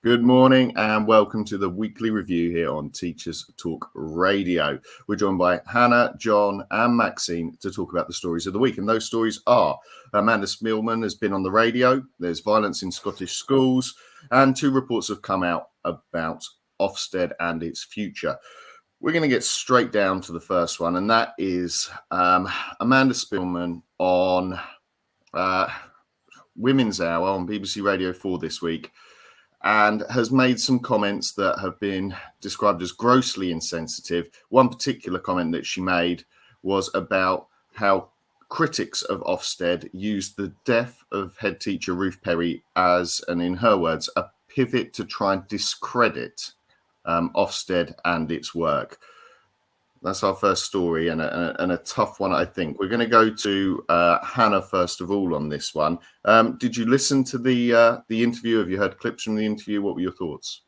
Good morning and welcome to the weekly review here on Teachers Talk Radio. We're joined by Hannah, John and Maxine to talk about the stories of the week. And those stories are Amanda Spielman has been on the radio, there's violence in Scottish schools, and 2 reports have come out about Ofsted and its future. We're going to get straight down to the first one, and that is Amanda Spielman on Women's Hour on BBC Radio 4 this week, and has made some comments that have been described as grossly insensitive. One particular comment that she made was about how critics of Ofsted used the death of head teacher Ruth Perry as, and in her words, a pivot to try and discredit Ofsted and its work. That's our first story, and a tough one, I think. We're going to go to Hannah first of all on this one. Did you listen to the interview? Have you heard clips from the interview? What were your thoughts?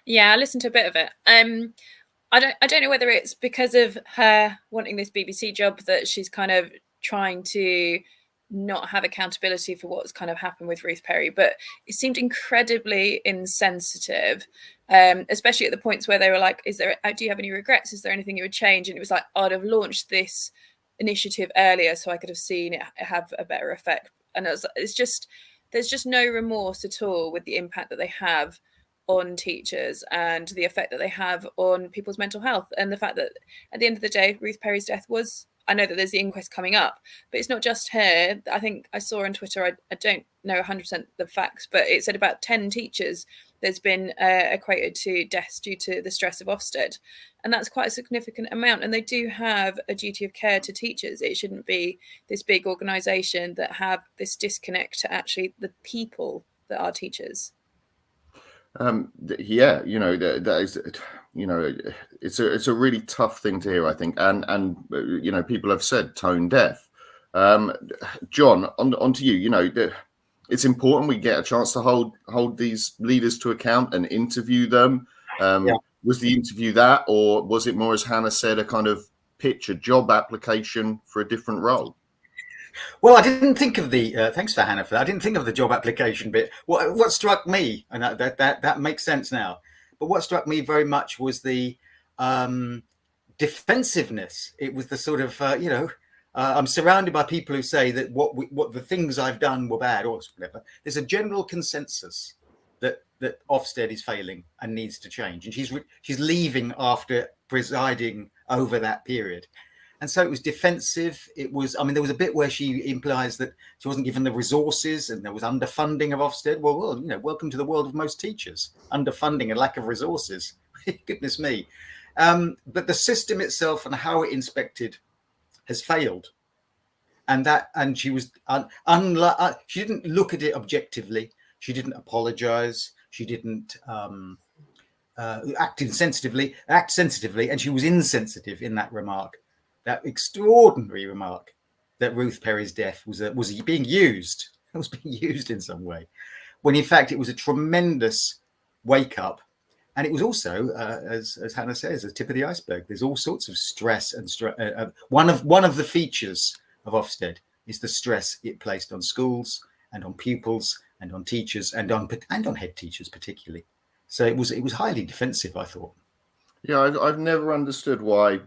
Yeah, I listened to a bit of it. I don't know whether it's because of her wanting this BBC job that she's kind of trying to not have accountability for what's kind of happened with Ruth Perry, but it seemed incredibly insensitive, especially at the points where they were like, do you have any regrets? Is there anything you would change? And it was like, I'd have launched this initiative earlier so I could have seen it have a better effect. And there's just no remorse at all with the impact that they have on teachers and the effect that they have on people's mental health. And the fact that at the end of the day, Ruth Perry's death was, I know that there's the inquest coming up, but it's not just her. I think I saw on Twitter, I don't know 100% the facts, but it said about 10 teachers there's been equated to deaths due to the stress of Ofsted. And that's quite a significant amount. And they do have a duty of care to teachers. It shouldn't be this big organisation that have this disconnect to actually the people that are teachers. Yeah, that is, it's a really tough thing to hear, I think, and people have said tone deaf. John, on to you. It's important we get a chance to hold these leaders to account and interview them. Was the interview that, or was it more, as Hannah said, a kind of pitch, a job application for a different role? Well, I didn't think of the. Thanks for Hannah for that. I didn't think of the job application bit. What struck me, and that makes sense now. But what struck me very much was the defensiveness. It was the sort of I'm surrounded by people who say that what the things I've done were bad or whatever. There's a general consensus that Ofsted is failing and needs to change, and she's leaving after presiding over that period. And so it was defensive. It was, there was a bit where she implies that she wasn't given the resources and there was underfunding of Ofsted. Well, welcome to the world of most teachers. Underfunding and lack of resources. Goodness me. But the system itself and how it inspected has failed. And she was, she didn't look at it objectively. She didn't apologize. She didn't act sensitively, and she was insensitive in that remark. That extraordinary remark that Ruth Perry's death was being used. It was being used in some way, when in fact it was a tremendous wake up, and it was also, as Hannah says, a tip of the iceberg. There's all sorts of stress and one of the features of Ofsted is the stress it placed on schools and on pupils and on teachers and on head teachers particularly. So it was highly defensive, I thought. Yeah, I've never understood why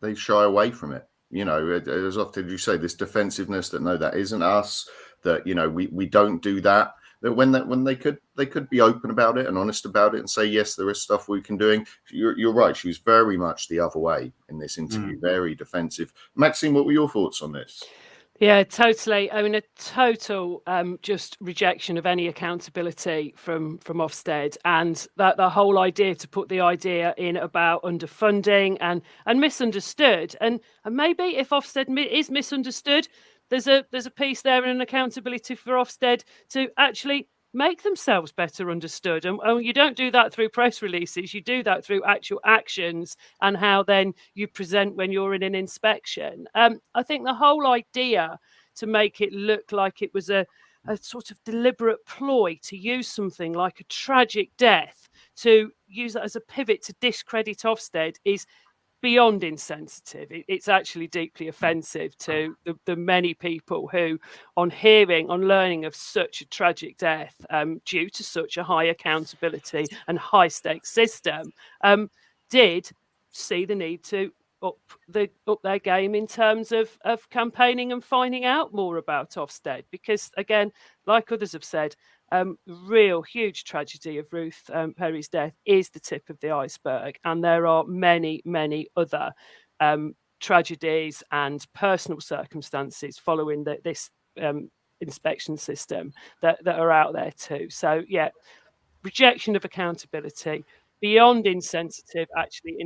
they shy away from it. As often as you say, this defensiveness that no, that isn't us. That we don't do that. That when they could be open about it and honest about it and say yes, there is stuff we can do. You're right. She was very much the other way in this interview, very defensive. Maxine, what were your thoughts on this? Yeah, totally. A total just rejection of any accountability from Ofsted, and that the whole idea to put the idea in about underfunding and misunderstood, and maybe if Ofsted is misunderstood, there's a piece there and an accountability for Ofsted to actually make themselves better understood. And you don't do that through press releases. You do that through actual actions and how then you present when you're in an inspection. I think the whole idea to make it look like it was a sort of deliberate ploy to use something like a tragic death to use that as a pivot to discredit Ofsted is beyond insensitive. It's actually deeply offensive to the many people who, on learning of such a tragic death, due to such a high accountability and high stakes system, did see the need to up their game in terms of campaigning and finding out more about Ofsted, because again, like others have said, real huge tragedy of Ruth Perry's death is the tip of the iceberg, and there are many other tragedies and personal circumstances following this inspection system that are out there too. So yeah, rejection of accountability, beyond insensitive, actually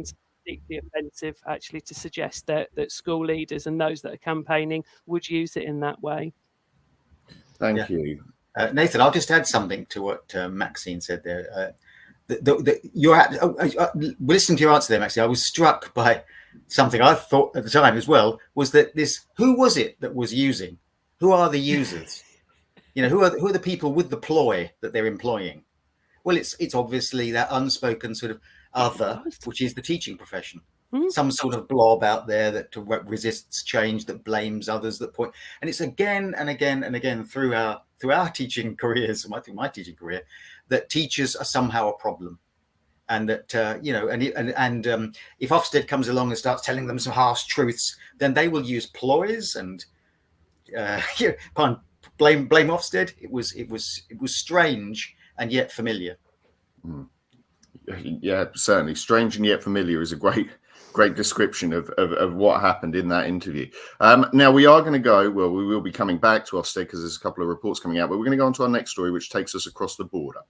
deeply offensive, actually, to suggest that school leaders and those that are campaigning would use it in that way. Thank you. Nathan, I'll just add something to what Maxine said there. Listening to your answer there, Maxine, I was struck by something I thought at the time as well, was that who was it that was using? Who are the users? Who are the people with the ploy that they're employing? Well, it's obviously that unspoken sort of other, which is the teaching profession. Some sort of blob out there that resists change, that blames others, that point. And it's again and again and again through our teaching careers, I think my teaching career, that teachers are somehow a problem. And that, if Ofsted comes along and starts telling them some harsh truths, then they will use ploys and blame Ofsted. It was strange and yet familiar. Yeah, certainly. Strange and yet familiar is a great description of what happened in that interview. Now we are going to go, well, we will be coming back to Ofsted because there's a couple of reports coming out, but we're going to go on to our next story, which takes us across the border.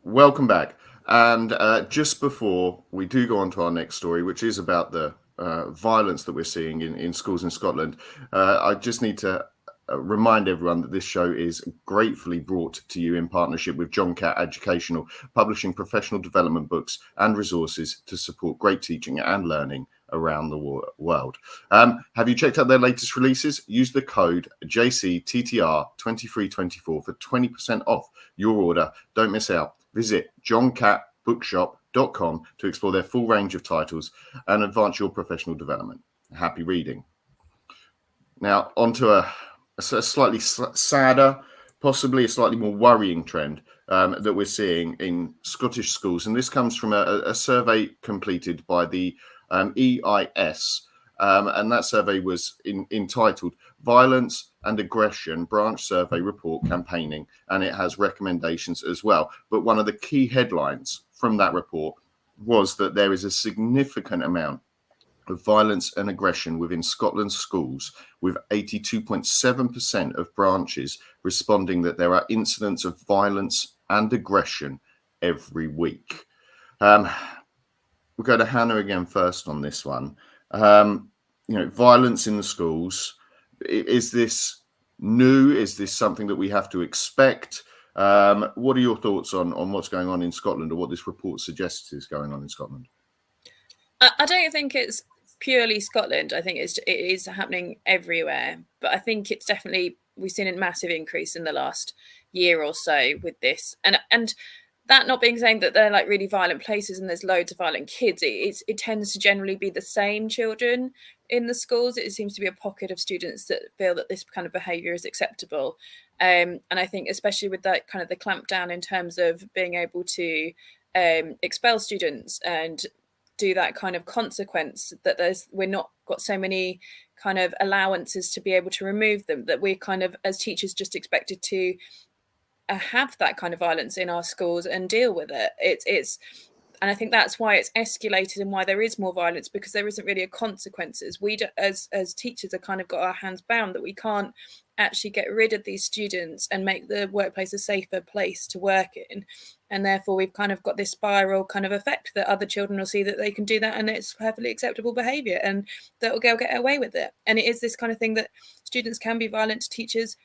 Welcome back. And just before we do go on to our next story, which is about the violence that we're seeing in schools in Scotland, I just need to remind everyone that this show is gratefully brought to you in partnership with John Catt Educational, publishing professional development books and resources to support great teaching and learning around the world. Have you checked out their latest releases? Use the code JCTTR2324 for 20% off your order. Don't miss out. Visit johncattbookshop.com to explore their full range of titles and advance your professional development. Happy reading. Now, onto a slightly sadder, possibly a slightly more worrying trend that we're seeing in Scottish schools. And this comes from a survey completed by the EIS. And that survey was entitled Violence and Aggression Branch Survey Report Campaigning, and it has recommendations as well. But one of the key headlines from that report was that there is a significant amount of violence and aggression within Scotland's schools, with 82.7% of branches responding that there are incidents of violence and aggression every week. We'll go to Hannah again first on this one. Violence in the schools. Is this new? Is this something that we have to expect? What are your thoughts on what's going on in Scotland, or what this report suggests is going on in Scotland? I don't think it's purely Scotland. I think it is happening everywhere. But I think it's definitely, we've seen a massive increase in the last year or so with this. And that not being saying that they're like really violent places and there's loads of violent kids, it tends to generally be the same children in the schools. It seems to be a pocket of students that feel that this kind of behaviour is acceptable. And I think especially with that kind of the clampdown in terms of being able to expel students and do that kind of consequence, that we're not got so many kind of allowances to be able to remove them, that we're kind of as teachers just expected to have that kind of violence in our schools and deal with it. It's and I think that's why it's escalated and why there is more violence, because there isn't really a consequences. We as teachers are kind of got our hands bound that we can't actually get rid of these students and make the workplace a safer place to work in. And therefore we've kind of got this spiral kind of effect that other children will see that they can do that and it's perfectly acceptable behaviour and that they'll get away with it. And it is this kind of thing that students can be violent to teachers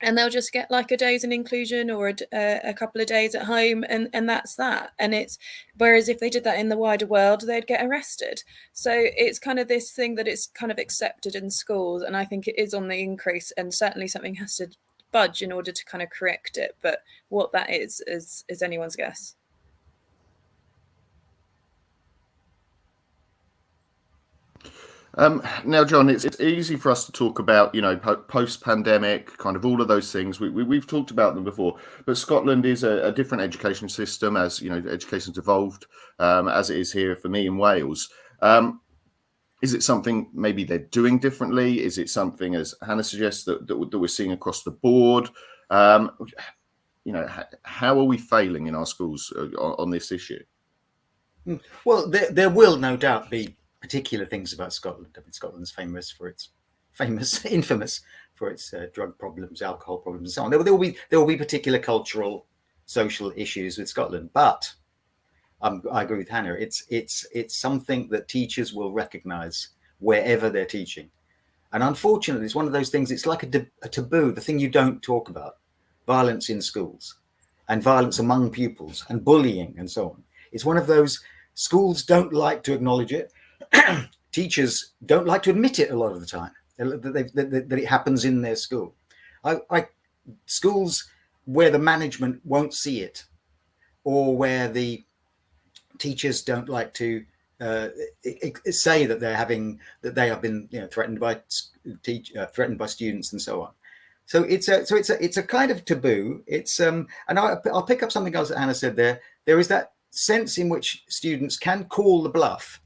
and they'll just get like a day's in inclusion or a couple of days at home, and that's that. And it's, whereas if they did that in the wider world, they'd get arrested. So it's kind of this thing that it's kind of accepted in schools, and I think it is on the increase, and certainly something has to budge in order to kind of correct it. But what that is anyone's guess. Now, John, it's easy for us to talk about, post-pandemic, kind of all of those things. We've talked about them before, but Scotland is a different education system, as education's evolved, as it is here for me in Wales. Is it something maybe they're doing differently? Is it something, as Hannah suggests, that we're seeing across the board? How are we failing in our schools on this issue? Well, there will no doubt be particular things about Scotland. I mean, Scotland's infamous for its drug problems, alcohol problems, and so on. There will be particular cultural, social issues with Scotland, but I agree with Hannah. It's something that teachers will recognise wherever they're teaching, and unfortunately, it's one of those things. It's like a taboo, the thing you don't talk about: violence in schools, and violence among pupils, and bullying, and so on. It's one of those. Schools don't like to acknowledge it. Teachers don't like to admit it a lot of the time, that it happens in their school. Schools where the management won't see it, or where the teachers don't like to say that they have been threatened by students and so on. So it's a kind of taboo. It's and I'll pick up something else that Anna said there. There is that sense in which students can call the bluff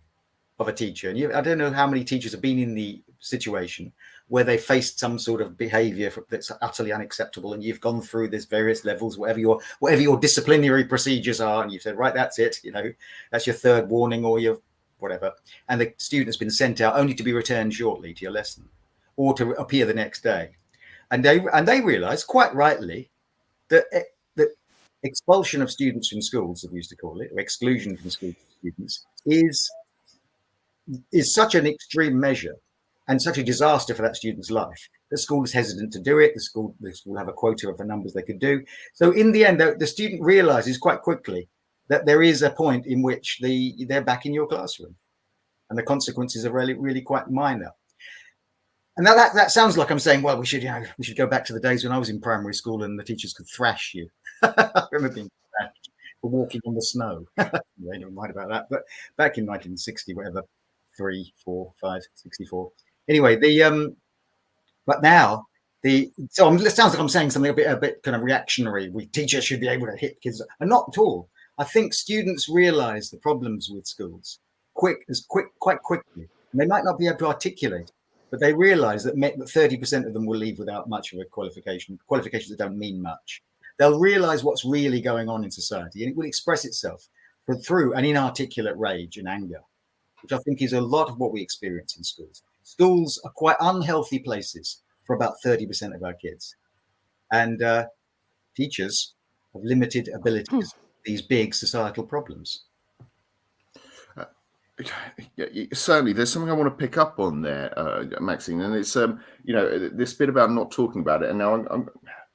of a teacher. And I don't know how many teachers have been in the situation where they faced some sort of behavior that's utterly unacceptable, and you've gone through this various levels, whatever your disciplinary procedures are, and you've said, right, that's it, that's your third warning or your whatever, and the student's been sent out only to be returned shortly to your lesson or to appear the next day. And they realize, quite rightly, that expulsion of students from schools, as we used to call it, or exclusion from school students, is such an extreme measure and such a disaster for that student's life. The school is hesitant to do it. The school have a quota of the numbers they could do. So in the end, the student realizes quite quickly that there is a point in which they're back in your classroom, and the consequences are really, really quite minor. And that sounds like I'm saying, well, we should go back to the days when I was in primary school and the teachers could thrash you. I remember being thrashed for walking on the snow. Never mind about that. But back in 1960, whatever, 3, 4, 5, 64. Anyway, but now it sounds like I'm saying something a bit kind of reactionary. Teachers should be able to hit kids, and not at all. I think students realise the problems with schools quite quickly, and they might not be able to articulate, but they realise that 30% of them will leave without much of a qualifications that don't mean much. They'll realise what's really going on in society, and it will express itself through an inarticulate rage and anger, which I think is a lot of what we experience in schools. Schools are quite unhealthy places for about 30% of our kids. And teachers have limited abilities, these big societal problems. Certainly, there's something I want to pick up on there, Maxine, and it's this bit about not talking about it. And now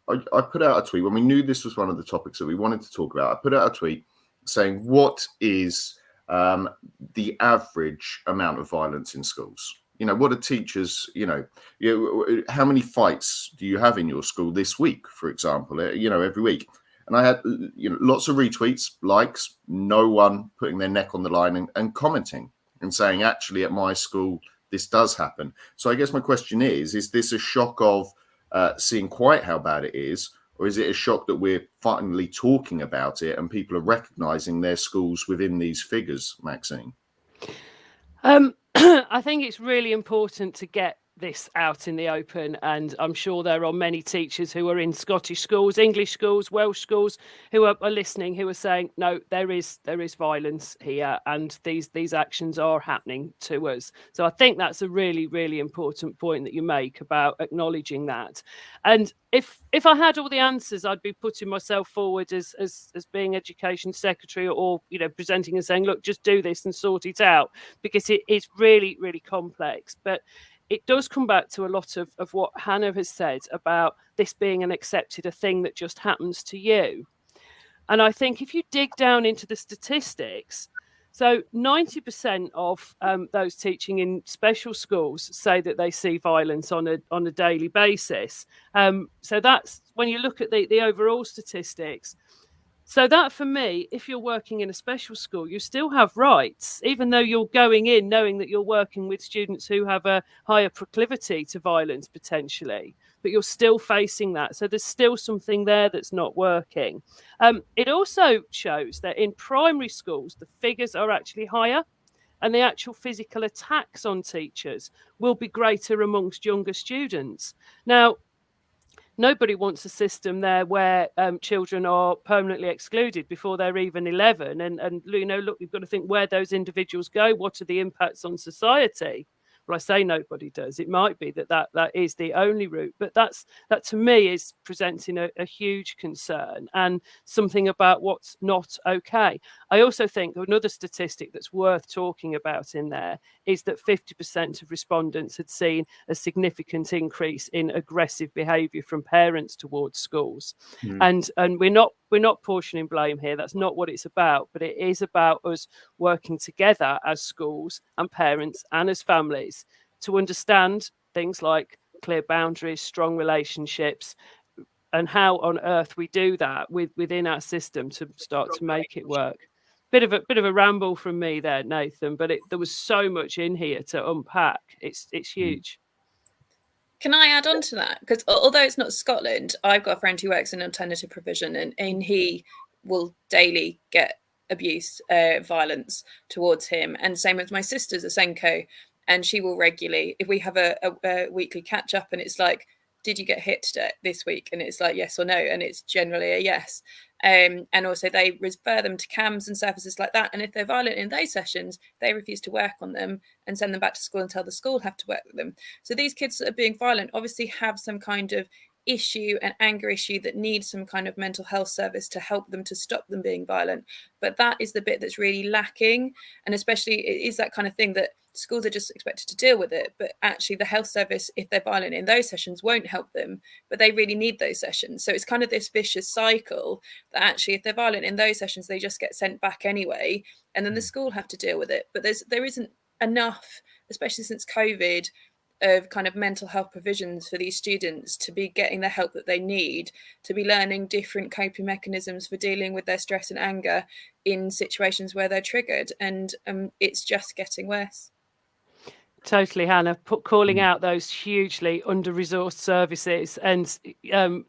I put out a tweet when we knew this was one of the topics that we wanted to talk about. I put out a tweet saying, what is the average amount of violence in schools? What are teachers, how many fights do you have in your school this week, for example, every week? And I had, lots of retweets, likes, no one putting their neck on the line and commenting and saying, actually, at my school, this does happen. So I guess my question is this a shock of seeing quite how bad it is, or is it a shock that we're finally talking about it and people are recognizing their schools within these figures, Maxine? I think it's really important to get this out in the open, and I'm sure there are many teachers who are in Scottish schools, English schools, Welsh schools who are listening, who are saying, no, there is violence here, and these actions are happening to us. So I think that's a really, really important point that you make about acknowledging that. And if I had all the answers, I'd be putting myself forward as being education secretary, or presenting and saying, look, just do this and sort it out, because it is really, really complex. But it does come back to a lot of what Hannah has said about this being a thing that just happens to you. And I think if you dig down into the statistics, so 90% of those teaching in special schools say that they see violence on a daily basis. So that's when you look at the overall statistics. So that, for me, if you're working in a special school, you still have rights, even though you're going in knowing that you're working with students who have a higher proclivity to violence potentially, but you're still facing that. So there's still something there that's not working. It also shows that in primary schools, the figures are actually higher, and the actual physical attacks on teachers will be greater amongst younger students. Now, nobody wants a system there where children are permanently excluded before they're even 11. And look, you've got to think where those individuals go. What are the impacts on society? Well, I say nobody does. It might be that is the only route, but that to me is presenting a huge concern and something about what's not okay. I also think another statistic that's worth talking about in there is that 50% of respondents had seen a significant increase in aggressive behaviour from parents towards schools. And we're not portioning blame here. That's not what it's about, but it is about us working together as schools and parents and as families to understand things like clear boundaries, strong relationships, and how on earth we do that within our system to start to make it work. Bit of a ramble from me there, Nathan, but there was so much in here to unpack. It's huge. Can I add on to that? Because although it's not Scotland, I've got a friend who works in alternative provision, and he will daily get abuse, violence towards him. And same with my sister's a Senko, and she will regularly, if we have a weekly catch up and it's like, did you get hit this week? And it's like, yes or no. And it's generally a yes. And also they refer them to CAMS and services like that. And if they're violent in those sessions, they refuse to work on them and send them back to school and tell the school have to work with them. So these kids that are being violent obviously have some kind of issue, an anger issue that needs some kind of mental health service to help them to stop them being violent. But that is the bit that's really lacking. And especially it is that kind of thing that schools are just expected to deal with it, but actually the health service, if they're violent in those sessions, won't help them, but they really need those sessions. So it's kind of this vicious cycle that actually if they're violent in those sessions, they just get sent back anyway, and then the school have to deal with it. But there isn't enough, especially since COVID, of kind of mental health provisions for these students to be getting the help that they need, to be learning different coping mechanisms for dealing with their stress and anger in situations where they're triggered. And it's just getting worse. Totally, Hannah, calling out those hugely under-resourced services. And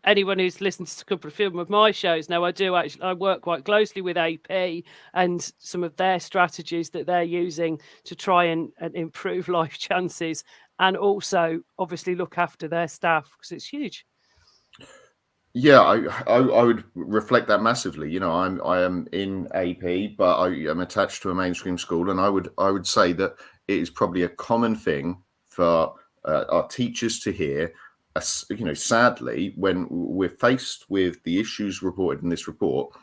anyone who's listened to a couple of my shows now, I work quite closely with AP and some of their strategies that they're using to try and improve life chances, and also obviously look after their staff, because it's huge. Yeah, I would reflect that massively. You know, I am in AP, but I am attached to a mainstream school, and I would say that it is probably a common thing for our teachers to hear. You know, sadly, when we're faced with the issues reported in this report,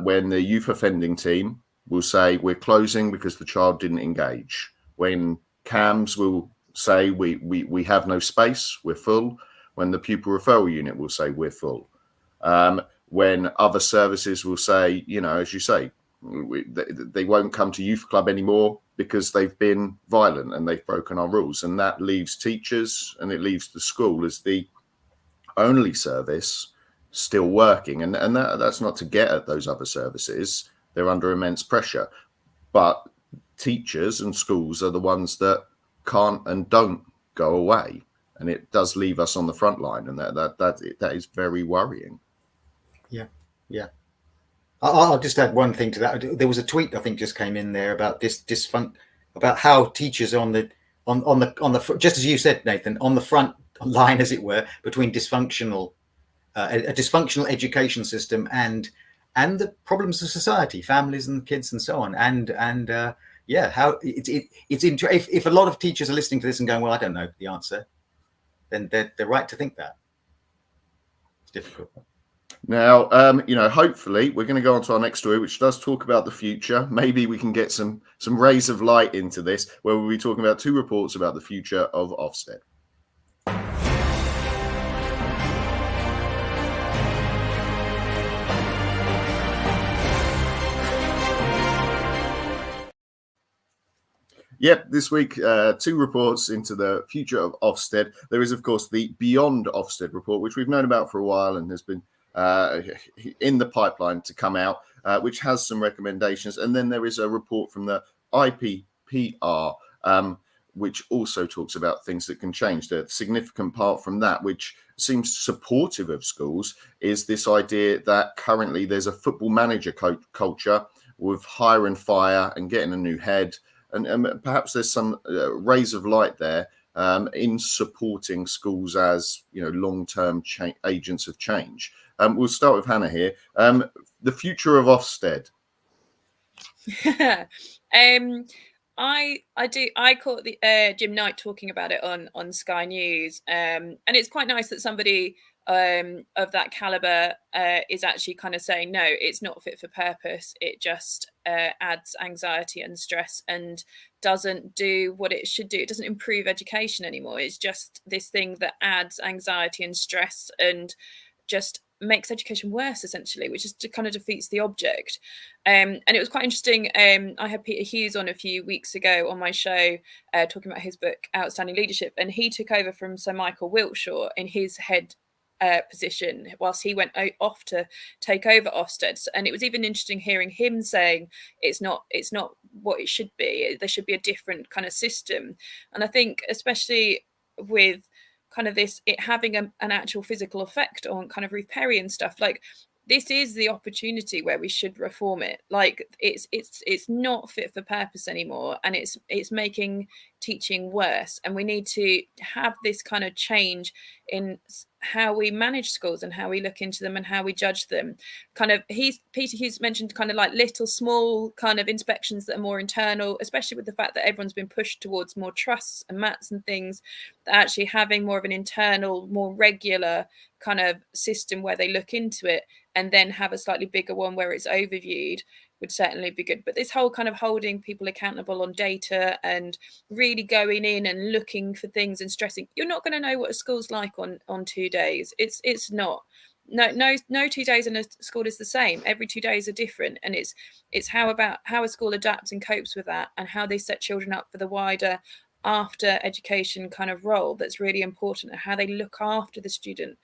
when the youth offending team will say we're closing because the child didn't engage, when CAMS will say we have no space, we're full, when the pupil referral unit will say we're full, when other services will say, you know, as you say, they won't come to youth club anymore because they've been violent and they've broken our rules. And that leaves teachers and it leaves the school as the only service still working. And that's not to get at those other services. They're under immense pressure. But teachers and schools are the ones that can't and don't go away. And it does leave us on the front line. And that is very worrying. Yeah. I'll just add one thing to that. There was a tweet I think just came in there about about how teachers on the just as you said, Nathan, on the front line, as it were, between a dysfunctional education system and the problems of society, families and kids and so on, and how if a lot of teachers are listening to this and going, well, I don't know the answer, then they're right to think that. It's difficult. Now, hopefully we're going to go on to our next story, which does talk about the future. Maybe we can get some rays of light into this, where we'll be talking about 2 reports about the future of Ofsted. Yep, this week, 2 reports into the future of Ofsted. There is, of course, the Beyond Ofsted report, which we've known about for a while and has been in the pipeline to come out, which has some recommendations. And then there is a report from the IPPR, which also talks about things that can change. The significant part from that, which seems supportive of schools, is this idea that currently there's a football manager culture with hire and fire and getting a new head. And perhaps there's some rays of light there in supporting schools as long-term agents of change. We'll start with Hannah here. The future of Ofsted. I caught the Jim Knight talking about it on Sky News, and it's quite nice that somebody of that caliber is actually kind of saying, no, it's not fit for purpose. It just adds anxiety and stress and doesn't do what it should do. It doesn't improve education anymore. It's just this thing that adds anxiety and stress and just makes education worse, essentially, which is kind of defeats the object. And it was quite interesting. I had Peter Hughes on a few weeks ago on my show talking about his book Outstanding Leadership, and he took over from Sir Michael Wiltshire in his head position whilst he went off to take over Ofsted. And it was even interesting hearing him saying it's not what it should be. There should be a different kind of system. And I think especially with kind of this, it having an actual physical effect on kind of Ruth Perry and stuff, like this is the opportunity where we should reform it. Like it's not fit for purpose anymore, and it's making teaching worse. And we need to have this kind of change in how we manage schools and how we look into them and how we judge them. Kind of Peter Hughes mentioned kind of like little small kind of inspections that are more internal, especially with the fact that everyone's been pushed towards more trusts and mats and things, that actually having more of an internal, more regular kind of system where they look into it and then have a slightly bigger one where it's overviewed would certainly be good. But this whole kind of holding people accountable on data and really going in and looking for things and stressing, you're not going to know what a school's like on 2 days. It's not. No 2 days in a school is the same. Every 2 days are different, and it's how a school adapts and copes with that, and how they set children up for the wider after education kind of role that's really important, and how they look after the student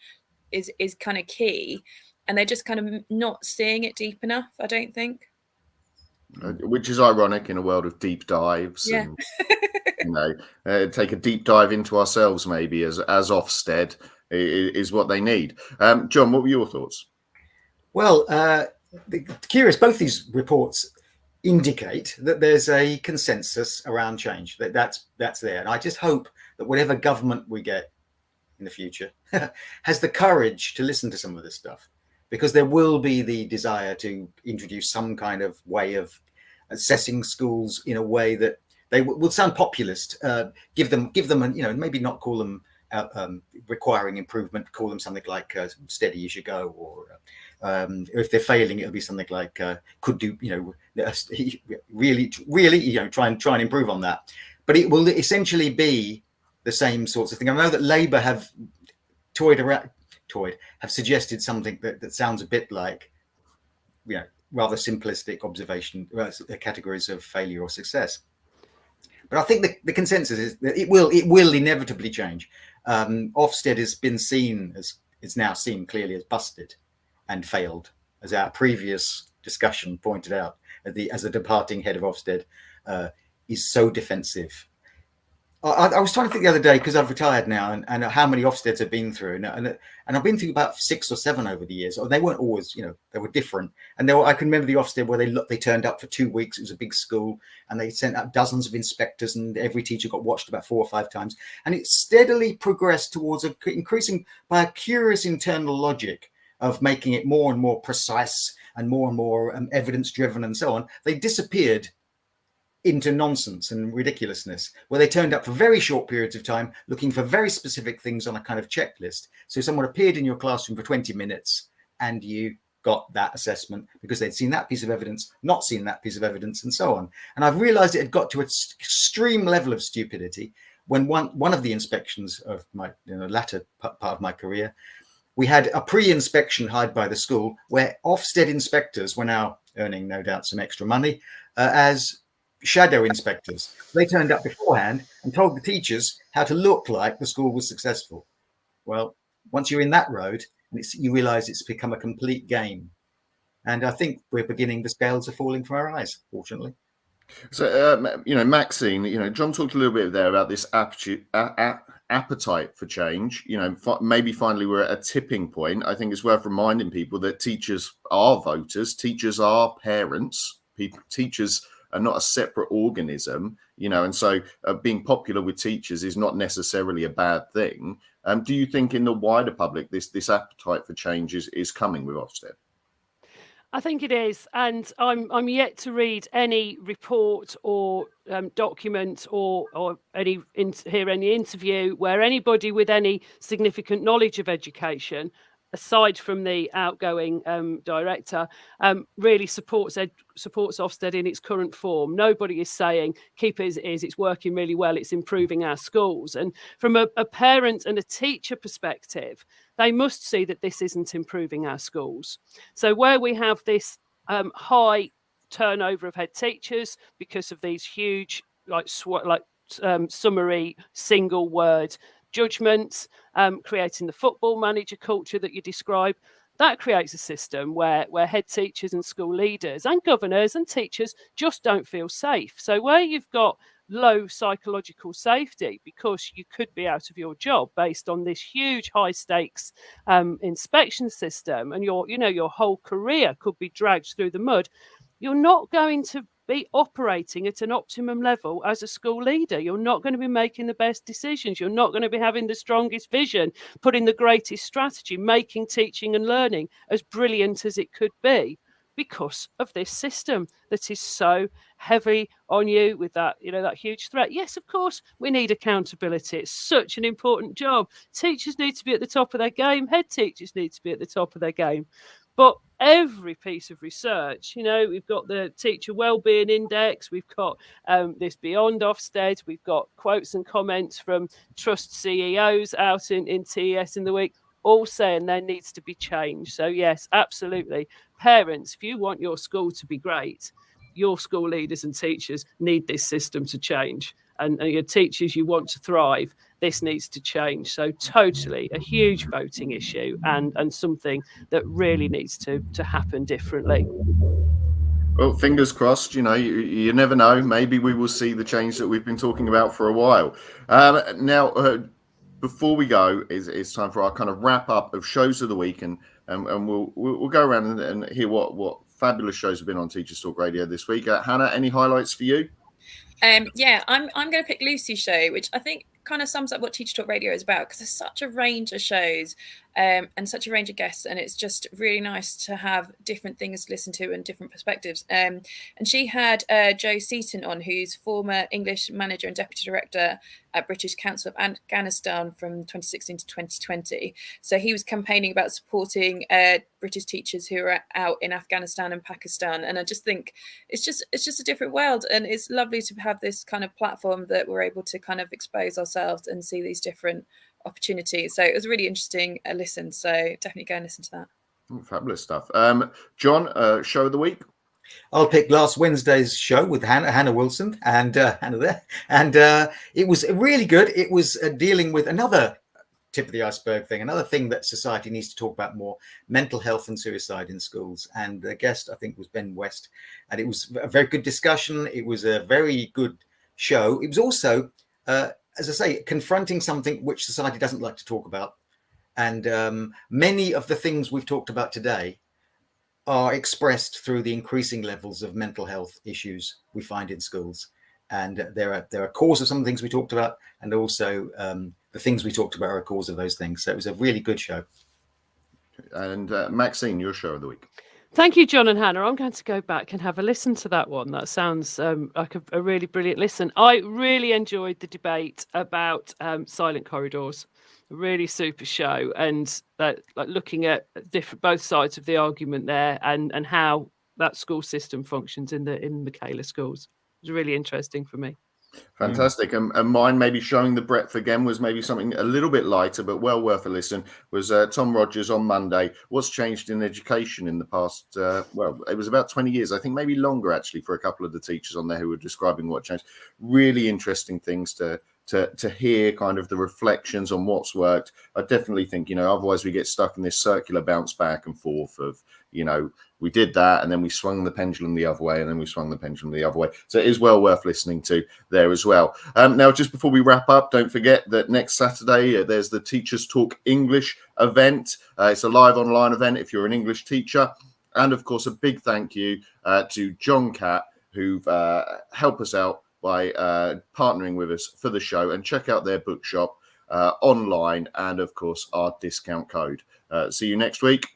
is kind of key. And they're just kind of not seeing it deep enough, I don't think. Which is ironic in a world of deep dives. Yeah. And, take a deep dive into ourselves, maybe as Ofsted is what they need. John, what were your thoughts? Well, curious, both these reports indicate that there's a consensus around change, that's there. And I just hope that whatever government we get in the future has the courage to listen to some of this stuff, because there will be the desire to introduce some kind of way of assessing schools in a way that they will sound populist, give them, maybe not call them requiring improvement, call them something like steady as you go, or if they're failing, it'll be something like could do, really, try and improve on that. But it will essentially be the same sorts of thing. I know that Labour have have suggested something that sounds a bit like, rather simplistic observation categories of failure or success. But I think the consensus is that it will inevitably change. Ofsted has been is now seen clearly as busted and failed, as our previous discussion pointed out. As the departing head of Ofsted is so defensive. I was trying to think the other day, because I've retired now, and how many Ofsteds I've been through, and I've been through about 6 or 7 over the years. They weren't always, they were different. And I can remember the Ofsted where they turned up for 2 weeks. It was a big school, and they sent out dozens of inspectors, and every teacher got watched about 4 or 5 times. And it steadily progressed towards increasing by a curious internal logic of making it more and more precise and more evidence driven and so on. They disappeared into nonsense and ridiculousness, where they turned up for very short periods of time looking for very specific things on a kind of checklist. So someone appeared in your classroom for 20 minutes, and you got that assessment because they'd seen that piece of evidence, not seen that piece of evidence, and so on. And I've realized it had got to an extreme level of stupidity when one of the inspections of my latter part of my career, we had a pre-inspection hired by the school where Ofsted inspectors were now earning, no doubt, some extra money as shadow inspectors. They turned up beforehand and told the teachers how to look like the school was successful. Well, once you're in that road, you realize it's become a complete game. And I think we're beginning, the scales are falling from our eyes, fortunately. So, Maxine, John talked a little bit there about this appetite for change. Maybe finally we're at a tipping point. I think it's worth reminding people that teachers are voters, teachers are parents, teachers are not a separate organism, and so being popular with teachers is not necessarily a bad thing. Do you think in the wider public this appetite for change is coming with Ofsted? I think it is, and I'm yet to read any report or document or hear any interview where anybody with any significant knowledge of education, aside from the outgoing director, really supports Ofsted in its current form. Nobody is saying keep it as it is, it's working really well, it's improving our schools. And from a parent and a teacher perspective, they must see that this isn't improving our schools. So where we have this high turnover of head teachers because of these huge summary single word judgments, creating the football manager culture that you describe, that creates a system where head teachers and school leaders and governors and teachers just don't feel safe. So where you've got low psychological safety because you could be out of your job based on this huge high stakes inspection system, and your whole career could be dragged through the mud, you're not going to be operating at an optimum level as a school leader. You're not going to be making the best decisions. You're not going to be having the strongest vision, putting the greatest strategy, making teaching and learning as brilliant as it could be, because of this system that is so heavy on you with that, that huge threat. Yes, of course, we need accountability. It's such an important job. Teachers need to be at the top of their game. Head teachers need to be at the top of their game. But every piece of research, we've got the Teacher Wellbeing Index, we've got this Beyond Ofsted, we've got quotes and comments from trust CEOs out in TES in the week, all saying there needs to be change. So yes, absolutely. Parents, if you want your school to be great, your school leaders and teachers need this system to change. And your teachers, you want to thrive, this needs to change. So totally a huge voting issue and something that really needs to happen differently. Well, fingers crossed, you never know. Maybe we will see the change that we've been talking about for a while. Now, before we go, it's time for our kind of wrap up of shows of the week, and we'll go around and hear what fabulous shows have been on Teachers Talk Radio this week. Hannah, any highlights for you? I'm going to pick Lucy's show, which I think kind of sums up what Teacher Talk Radio is about, because there's such a range of shows and such a range of guests, and it's just really nice to have different things to listen to and different perspectives. And she had Joe Seaton on, who's former English manager and deputy director at British Council of Afghanistan from 2016 to 2020. So he was campaigning about supporting British teachers who are out in Afghanistan and Pakistan. And I just think it's just a different world, and it's lovely to have this kind of platform that we're able to kind of expose ourselves and see these different opportunities. So it was a really interesting listen. So definitely go and listen to that. Fabulous stuff. John, show of the week. I'll pick last Wednesday's show with Hannah Wilson and Hannah there, and it was really good. It was dealing with another tip of the iceberg thing, another thing that society needs to talk about more: mental health and suicide in schools. And the guest, I think, was Ben West, and it was a very good discussion. It was a very good show. It was also, as I say, confronting something which society doesn't like to talk about, and many of the things we've talked about today are expressed through the increasing levels of mental health issues we find in schools. And there are cause of some of the things we talked about, and also the things we talked about are a cause of those things. So it was a really good show. And Maxine, your show of the week. Thank you, John and Hannah. I'm going to go back and have a listen to that one. That sounds like a really brilliant listen. I really enjoyed the debate about silent corridors. really super show, and like looking at both sides of the argument there, and how that school system functions in Michaela schools. It was really interesting for me. Fantastic. And mine, maybe showing the breadth again, was maybe something a little bit lighter, but well worth a listen, was Tom Rogers on Monday. What's changed in education in the past? Well, it was about 20 years, I think, maybe longer, actually, for a couple of the teachers on there who were describing what changed. Really interesting things to hear, kind of the reflections on what's worked. I definitely think, otherwise we get stuck in this circular bounce back and forth of, we did that and then we swung the pendulum the other way and then we swung the pendulum the other way. So it is well worth listening to there as well. Now, just before we wrap up, don't forget that next Saturday there's the Teachers Talk English event. It's a live online event if you're an English teacher. And of course, a big thank you to John Catt, who've helped us out by partnering with us for the show. And check out their bookshop online and, of course, our discount code. See you next week.